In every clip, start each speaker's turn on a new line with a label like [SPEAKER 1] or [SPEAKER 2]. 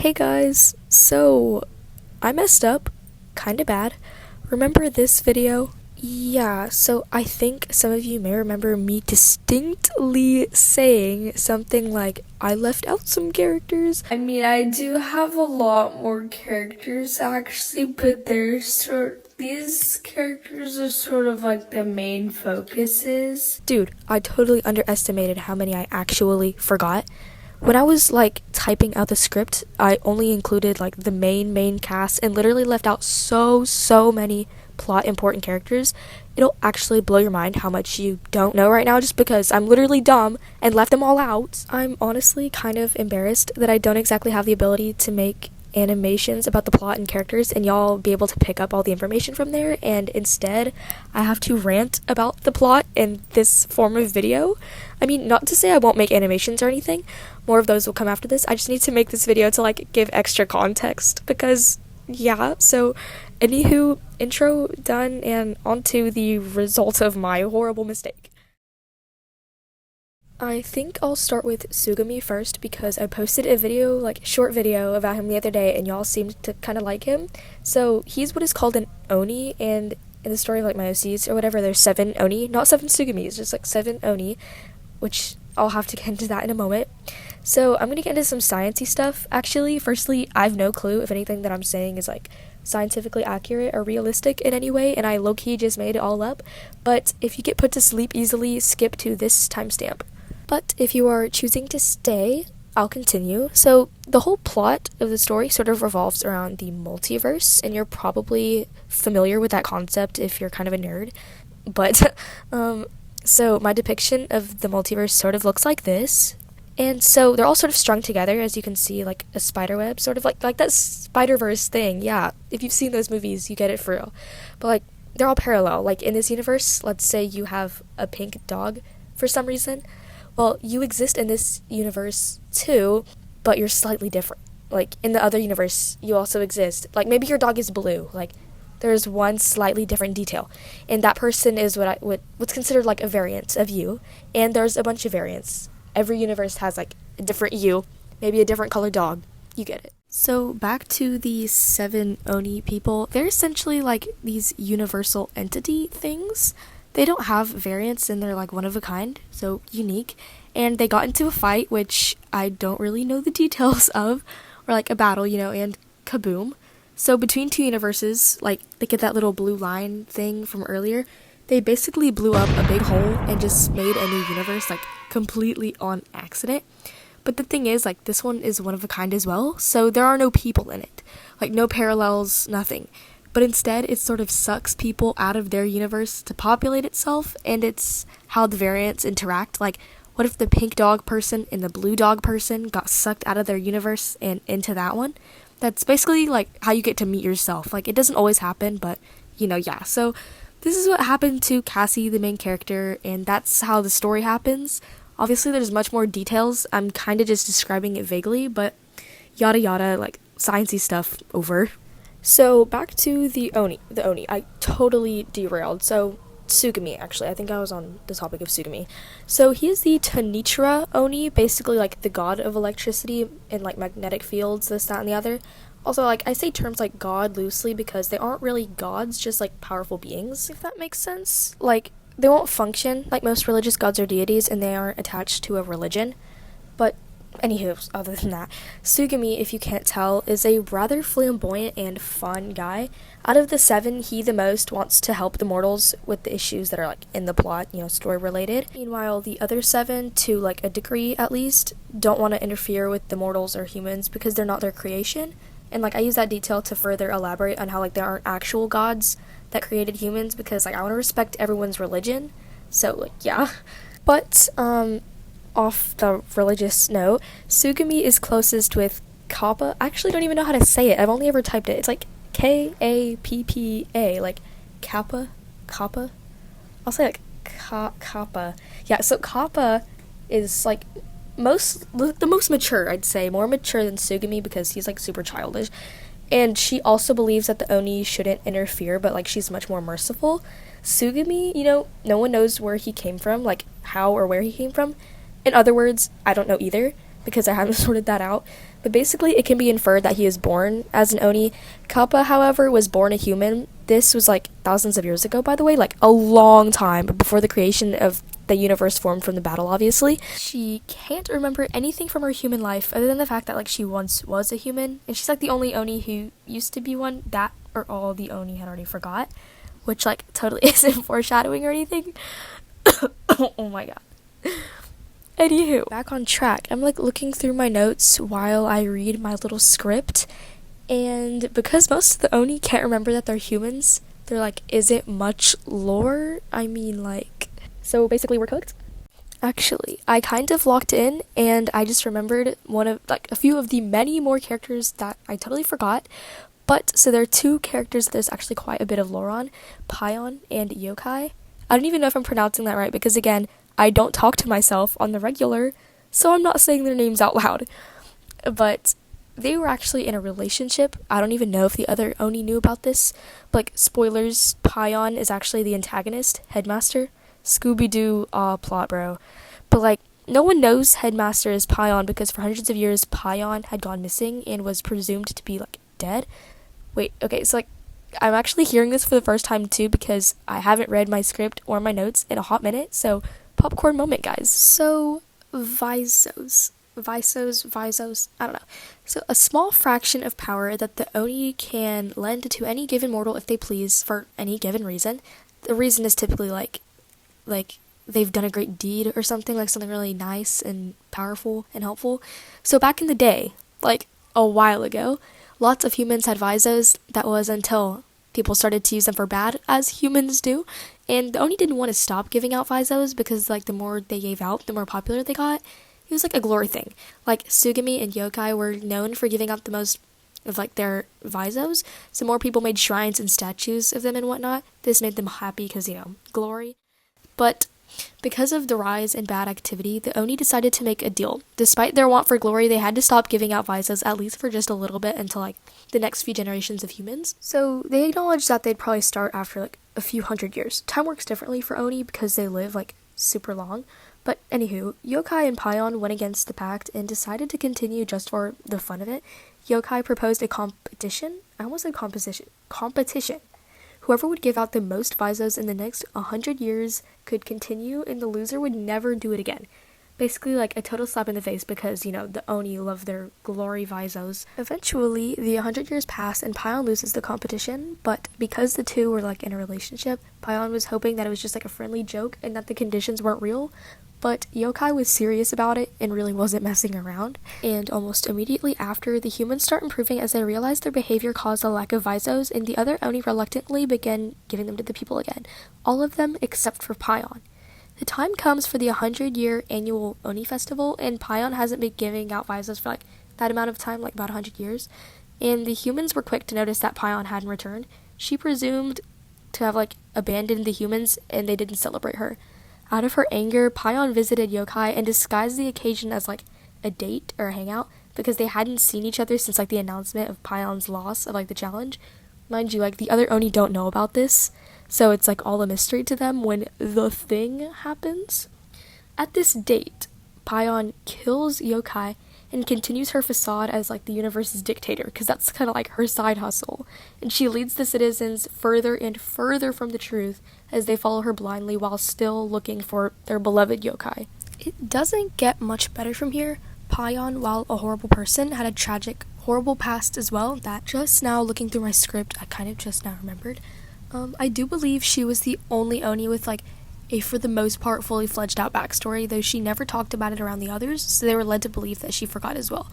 [SPEAKER 1] Hey guys, so I messed up, kinda bad. Remember this video? Yeah, so I think some of you may remember me distinctly saying something like, I left out some characters. I mean, I do have a lot more characters actually, but these characters are sort of like the main focuses. Dude, I totally underestimated how many I actually forgot. When I was like typing out the script, I only included like the main cast and literally left out so many plot important characters. It'll actually blow your mind how much you don't know right now just because I'm literally dumb and left them all out. I'm honestly kind of embarrassed that I don't exactly have the ability to make animations about the plot and characters and y'all be able to pick up all the information from there, and instead I have to rant about the plot in this form of video. I mean, not to say I won't make animations or anything, more of those will come after this. I just need to make this video to like give extra context because yeah. So anywho, intro done, and on to the result of my horrible mistake. I think I'll start with Sugami first because I posted a video, like short video about him the other day, and y'all seemed to kind of like him. So he's what is called an Oni, and in the story of like my OCs or whatever, there's 7 Oni, not 7 Sugamis, just like 7 Oni, which I'll have to get into that in a moment. So I'm gonna get into some sciencey stuff. Actually, firstly, I have no clue if anything that I'm saying is like scientifically accurate or realistic in any way, and I low-key just made it all up. But if you get put to sleep easily, skip to this timestamp. But if you are choosing to stay, I'll continue. So the whole plot of the story sort of revolves around the multiverse, and you're probably familiar with that concept if you're kind of a nerd. But so my depiction of the multiverse sort of looks like this. And so they're all sort of strung together, as you can see, like a spider web, sort of like that Spider-Verse thing. Yeah, if you've seen those movies, you get it for real. But like they're all parallel. Like in this universe, let's say you have a pink dog for some reason. Well, you exist in this universe too, but you're slightly different. Like in the other universe, you also exist. Like maybe your dog is blue. Like there's one slightly different detail, and that person is what's considered like a variant of you. And there's a bunch of variants. Every universe has like a different you, maybe a different colored dog. You get it. So back to the 7 Oni people. They're essentially like these universal entity things. They don't have variants and they're like one of a kind, so unique. And they got into a fight, which I don't really know the details of, or like a battle, and kaboom. So between 2 universes, like they get that little blue line thing from earlier, they basically blew up a big hole and just made a new universe, like completely on accident. But the thing is, like this one is one of a kind as well, so there are no people in it. Like no parallels, nothing. But instead, it sort of sucks people out of their universe to populate itself, and it's how the variants interact. Like, what if the pink dog person and the blue dog person got sucked out of their universe and into that one? That's basically, like, how you get to meet yourself. Like, it doesn't always happen, but, yeah. So, this is what happened to Cassie, the main character, and that's how the story happens. Obviously, there's much more details. I'm kind of just describing it vaguely, but yada yada, like, sciencey stuff over. So back to the Oni. I totally derailed. So Sugami, actually, I think I was on the topic of Sugami. So he is the Tanitra Oni, basically like the god of electricity and like magnetic fields, this, that, and the other. Also, like I say terms like god loosely because they aren't really gods, just like powerful beings, if that makes sense. Like they won't function like most religious gods or deities, and they aren't attached to a religion. But anywho, other than that, Sugami, if you can't tell, is a rather flamboyant and fun guy. Out of the 7, he the most wants to help the mortals with the issues that are like in the plot, story related. Meanwhile, the other 7, to like a degree at least, don't want to interfere with the mortals or humans because they're not their creation. And like I use that detail to further elaborate on how like there aren't actual gods that created humans, because like I want to respect everyone's religion. So like yeah. But off the religious note, Sugami is closest with Kappa. I actually don't even know how to say it. I've only ever typed it. It's like Kappa, like Kappa. I'll say like Kappa. Yeah, so Kappa is like the most mature, I'd say, more mature than Sugami because he's like super childish. And she also believes that the Oni shouldn't interfere, but like she's much more merciful. Sugami, no one knows where he came from, like how or where he came from. In other words, I don't know either, because I haven't sorted that out. but basically it can be inferred that he is born as an Oni. Kappa, however, was born a human. This was like thousands of years ago, by the way, like a long time before the creation of the universe formed from the battle, obviously. She can't remember anything from her human life other than the fact that like she once was a human, and she's like the only Oni who used to be one. That or all the Oni had already forgot, which like totally isn't foreshadowing or anything. Oh my god. Anywho, back on track. I'm like looking through my notes while I read my little script, and because most of the Oni can't remember that they're humans, they're like, is it much lore? I mean, like, so basically we're cooked? Actually, I kind of locked in, and I just remembered one of, like, a few of the many more characters that I totally forgot. But, so there are two characters that there's actually quite a bit of lore on, Pion and Yo-kai. I don't even know if I'm pronouncing that right, because again, I don't talk to myself on the regular, so I'm not saying their names out loud. But they were actually in a relationship. I don't even know if the other Oni knew about this. But, like, spoilers, Pion is actually the antagonist, Headmaster. Scooby-Doo, plot, bro. But, like, no one knows Headmaster is Pion because for hundreds of years, Pion had gone missing and was presumed to be, like, dead. Wait, okay, so, like, I'm actually hearing this for the first time, too, because I haven't read my script or my notes in a hot minute, so popcorn moment, guys. So, Visos, I don't know. So, a small fraction of power that the Oni can lend to any given mortal if they please for any given reason. The reason is typically, like they've done a great deed or something, like something really nice and powerful and helpful. So back in the day, like a while ago, lots of humans had Visos. That was until people started to use them for bad, as humans do. And the Oni didn't want to stop giving out Visos because like the more they gave out, the more popular they got. It was like a glory thing. Like Sugami and Yo-kai were known for giving out the most of like their Visos, so more people made shrines and statues of them and whatnot. This made them happy because, you know, glory. But because of the rise in bad activity, the Oni decided to make a deal. Despite their want for glory, they had to stop giving out Visos, at least for just a little bit, until like the next few generations of humans. So they acknowledged that they'd probably start after like a few hundred years. Time works differently for Oni because they live like super long. But anywho, Yo-kai and Pion went against the pact and decided to continue just for the fun of it. Yo-kai proposed a competition. I almost said competition. Whoever would give out the most Visos in the next 100 years could continue, and the loser would never do it again. Basically, like a total slap in the face because, you know, the Oni love their glory Visos. Eventually, the 100 years pass and Pion loses the competition, but because the two were like in a relationship, Pion was hoping that it was just like a friendly joke and that the conditions weren't real. But Yo-kai was serious about it and really wasn't messing around. And almost immediately after, the humans start improving as they realize their behavior caused a lack of Visos, and the other Oni reluctantly begin giving them to the people again. All of them except for Pion. The time comes for the 100-year annual Oni festival, and Pion hasn't been giving out Visos for like that amount of time, like about 100 years. And the humans were quick to notice that Pion hadn't returned. She presumed to have like abandoned the humans, and they didn't celebrate her. Out of her anger, Pion visited Yo-kai and disguised the occasion as like a date or a hangout because they hadn't seen each other since like the announcement of Pion's loss of like the challenge. Mind you, like the other Oni don't know about this, so it's like all a mystery to them when the thing happens. At this date, Pion kills Yo-kai and continues her facade as like the universe's dictator, because that's kind of like her side hustle, and she leads the citizens further and further from the truth as they follow her blindly while still looking for their beloved Yo-kai. It doesn't get much better from here. Pion, while a horrible person, had a tragic, horrible past as well that just now, looking through my script, I kind of just now remembered. I do believe she was the only Oni with like a, for the most part, fully fledged out backstory, though she never talked about it around the others, so they were led to believe that she forgot as well.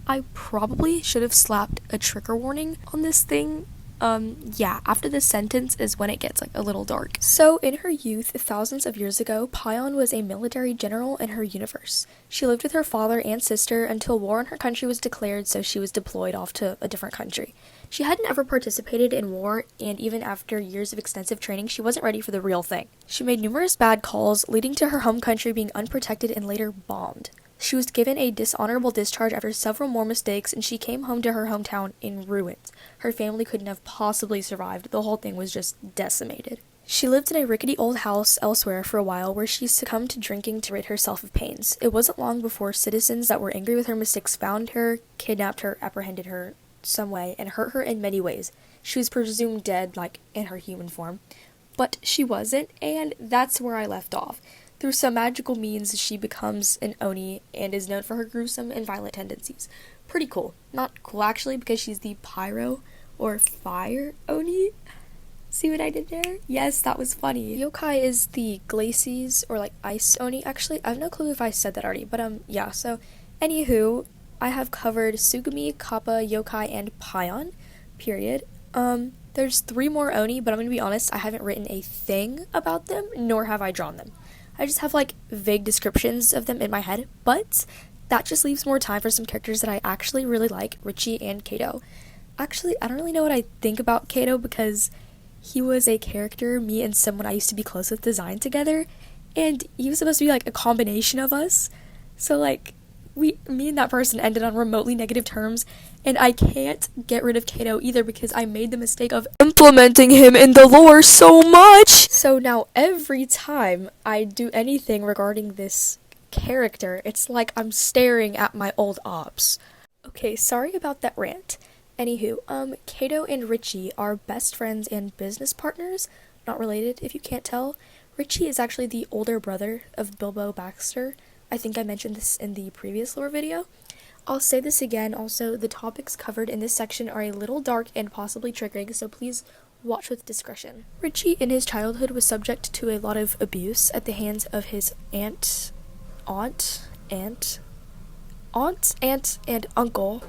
[SPEAKER 1] I probably should have slapped a trigger warning on this thing. Yeah, after this sentence is when it gets like a little dark. So, in her youth, thousands of years ago, Pion was a military general in her universe. She lived with her father and sister until war in her country was declared, so she was deployed off to a different country. She hadn't ever participated in war, and even after years of extensive training, she wasn't ready for the real thing. She made numerous bad calls, leading to her home country being unprotected and later bombed. She was given a dishonorable discharge after several more mistakes, and she came home to her hometown in ruins. Her family couldn't have possibly survived. The whole thing was just decimated. She lived in a rickety old house elsewhere for a while where she succumbed to drinking to rid herself of pains. It wasn't long before citizens that were angry with her mistakes found her, kidnapped her, apprehended her some way, and hurt her in many ways. She was presumed dead, like, in her human form. But she wasn't, and that's where I left off. Through some magical means, she becomes an Oni and is known for her gruesome and violent tendencies. Pretty cool. Not cool, actually, because she's the Pyro, or Fire Oni. See what I did there? Yes, that was funny. Yokai is the Glacies, or like Ice Oni. Actually, I have no clue if I said that already, but yeah, so, anywho, I have covered Sugami, Kappa, Yokai, and Pion, period. There's 3 more Oni, but I'm gonna be honest, I haven't written a thing about them, nor have I drawn them. I just have, like, vague descriptions of them in my head, but that just leaves more time for some characters that I actually really like, Richie and Kato. Actually, I don't really know what I think about Kato because he was a character me and someone I used to be close with designed together, and he was supposed to be, like, a combination of us. So, like, me and that person ended on remotely negative terms, and I can't get rid of Kato either because I made the mistake of implementing him in the lore so much. So now every time I do anything regarding this character, it's like I'm staring at my old ops. Okay, sorry about that rant. Anywho, Kato and Richie are best friends and business partners. Not related, if you can't tell. Richie is actually the older brother of Bilbo Baxter. I think I mentioned this in the previous lore video. I'll say this again, also, the topics covered in this section are a little dark and possibly triggering, so please watch with discretion. Richie, in his childhood, was subject to a lot of abuse at the hands of his aunt, and uncle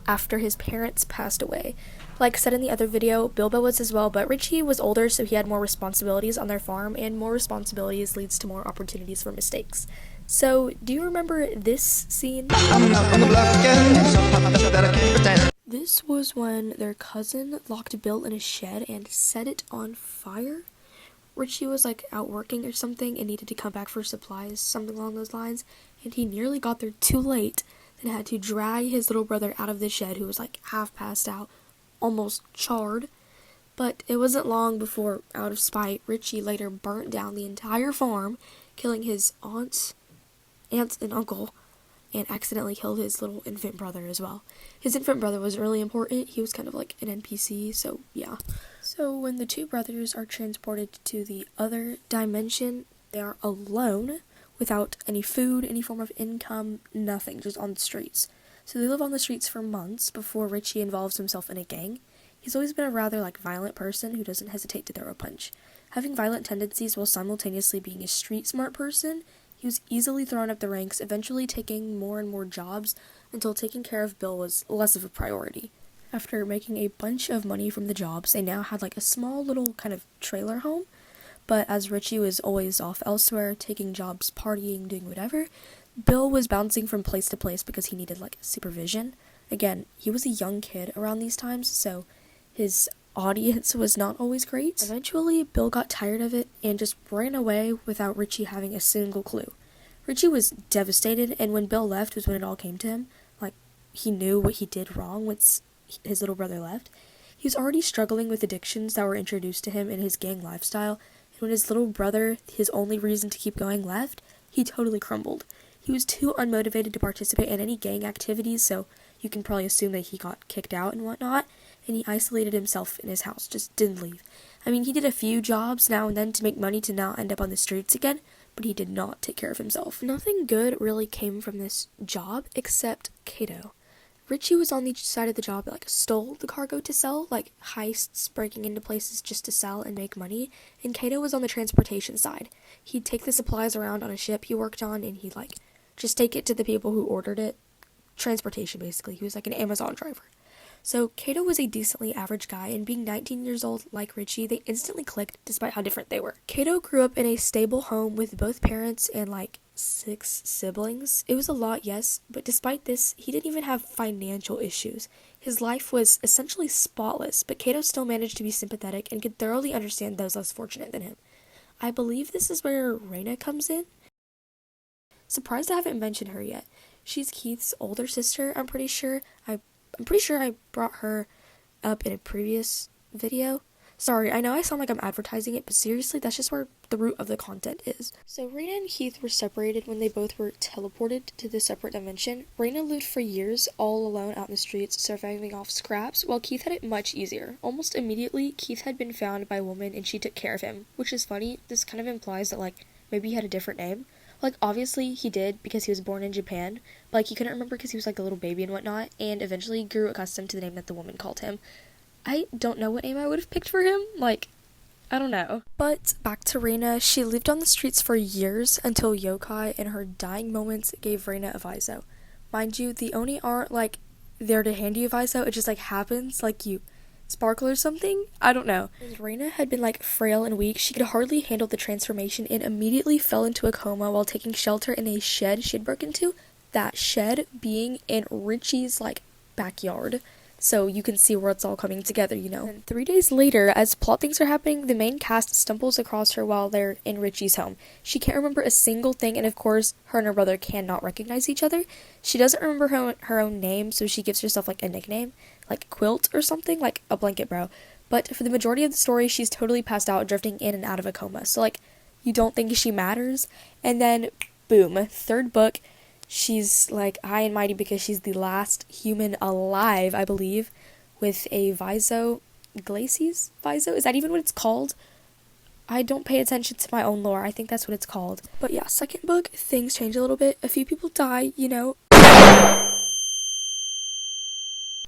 [SPEAKER 1] after his parents passed away. Like said in the other video, Bilbo was as well, but Richie was older, so he had more responsibilities on their farm, and more responsibilities leads to more opportunities for mistakes. So, do you remember this scene? This was when their cousin locked Bill in a shed and set it on fire. Richie was like out working or something and needed to come back for supplies, something along those lines, and he nearly got there too late and had to drag his little brother out of the shed, who was like half passed out, almost charred. But it wasn't long before, out of spite, Richie later burnt down the entire farm, killing his aunt and uncle, and accidentally killed his little infant brother as well. His infant brother was really important. He was kind of like an NPC, so yeah. So when the 2 brothers are transported to the other dimension, they are alone, without any food, any form of income, nothing, just on the streets. So they live on the streets for months before Richie involves himself in a gang. He's always been a rather violent person who doesn't hesitate to throw a punch. Having violent tendencies while simultaneously being a street-smart person, he was easily thrown up the ranks, eventually taking more and more jobs until taking care of Bill was less of a priority. After making a bunch of money from the jobs, they now had a small little kind of trailer home. But as Richie was always off elsewhere, taking jobs, partying, doing whatever, Bill was bouncing from place to place because he needed supervision. Again, he was a young kid around these times, so his audience was not always great. Eventually, Bill got tired of it and just ran away without Richie having a single clue. Richie was devastated, and when Bill left was when it all came to him. He knew what he did wrong once his little brother left. He was already struggling with addictions that were introduced to him in his gang lifestyle, and when his little brother, his only reason to keep going, left, he totally crumbled. He was too unmotivated to participate in any gang activities, so you can probably assume that he got kicked out and whatnot, and he isolated himself in his house, just didn't leave. He did a few jobs now and then to make money to not end up on the streets again, but he did not take care of himself. Nothing good really came from this job except Kato. Richie was on the side of the job that stole the cargo to sell, heists, breaking into places just to sell and make money, and Kato was on the transportation side. He'd take the supplies around on a ship he worked on, and he'd just take it to the people who ordered it. Transportation, basically. He was an Amazon driver. So Kato was a decently average guy, and being 19 years old like Richie, they instantly clicked despite how different they were. Kato grew up in a stable home with both parents and 6 siblings. It was a lot, yes, but despite this, he didn't even have financial issues. His life was essentially spotless, but Kato still managed to be sympathetic and could thoroughly understand those less fortunate than him. I believe this is where Raina comes in. Surprised I haven't mentioned her yet. She's Keith's older sister, I'm pretty sure I brought her up in a previous video. Sorry, I know I sound like I'm advertising it, but seriously, that's just where the root of the content is. So Raina and Keith were separated when they both were teleported to the separate dimension. Raina lived for years all alone out in the streets, surviving off scraps, while Keith had it much easier. Almost immediately, Keith had been found by a woman and she took care of him, which is funny. This kind of implies that, like, maybe he had a different name. Like, obviously he did because he was born in Japan, but, like, he couldn't remember because he was, like, a little baby and whatnot, and eventually grew accustomed to the name that the woman called him. I don't know what name I would have picked for him, like, I don't know. But back to Raina, she lived on the streets for years until Yo-kai in her dying moments gave Raina a Viso. Mind you, the Oni aren't, like, there to hand you a Viso, it just, like, happens, like you sparkle or something? I don't know. As Raina had been, like, frail and weak, she could hardly handle the transformation and immediately fell into a coma while taking shelter in a shed she had broken into. That shed being in Richie's, like, backyard. So you can see where it's all coming together, you know. And 3 days later, as plot things are happening, the main cast stumbles across her while they're in Richie's home. She can't remember a single thing, and of course, her and her brother cannot recognize each other. She doesn't remember her own name, so she gives herself, like, a nickname, like Quilt or something, like a blanket bro. But for the majority of the story, she's totally passed out, drifting in and out of a coma. So, like, you don't think she matters. And then, boom, third book. She's, like, high and mighty because she's the last human alive, I believe, with a Viso. Glacies Viso? Is that even what it's called? I don't pay attention to my own lore. I think that's what it's called. But yeah, second book, things change a little bit. A few people die, you know.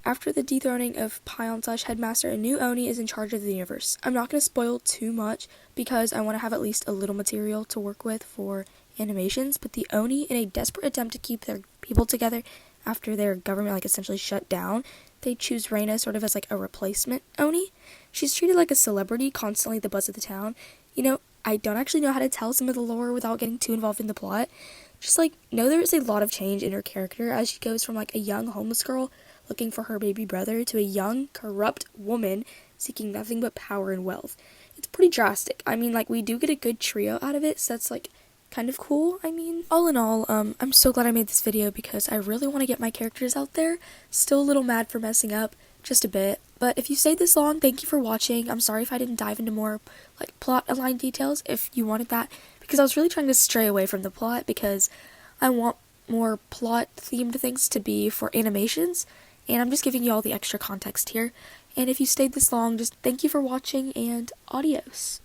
[SPEAKER 1] After the dethroning of Pion/Headmaster, a new Oni is in charge of the universe. I'm not going to spoil too much because I want to have at least a little material to work with for animations, but the Oni, in a desperate attempt to keep their people together after their government, like, essentially shut down, they choose Raina sort of as, like, a replacement Oni. She's treated like a celebrity, constantly the buzz of the town. You know, I don't actually know how to tell some of the lore without getting too involved in the plot. Just, like, know there is a lot of change in her character as she goes from, like, a young homeless girl looking for her baby brother to a young, corrupt woman seeking nothing but power and wealth. It's pretty drastic. I mean, like, we do get a good trio out of it, so that's, like, kind of cool. I mean, all in all, I'm so glad I made this video because I really want to get my characters out there. Still a little mad for messing up, just a bit. But if you stayed this long, thank you for watching. I'm sorry if I didn't dive into more, like, plot-aligned details if you wanted that, because I was really trying to stray away from the plot because I want more plot-themed things to be for animations, and I'm just giving you all the extra context here. And if you stayed this long, just thank you for watching, and adios.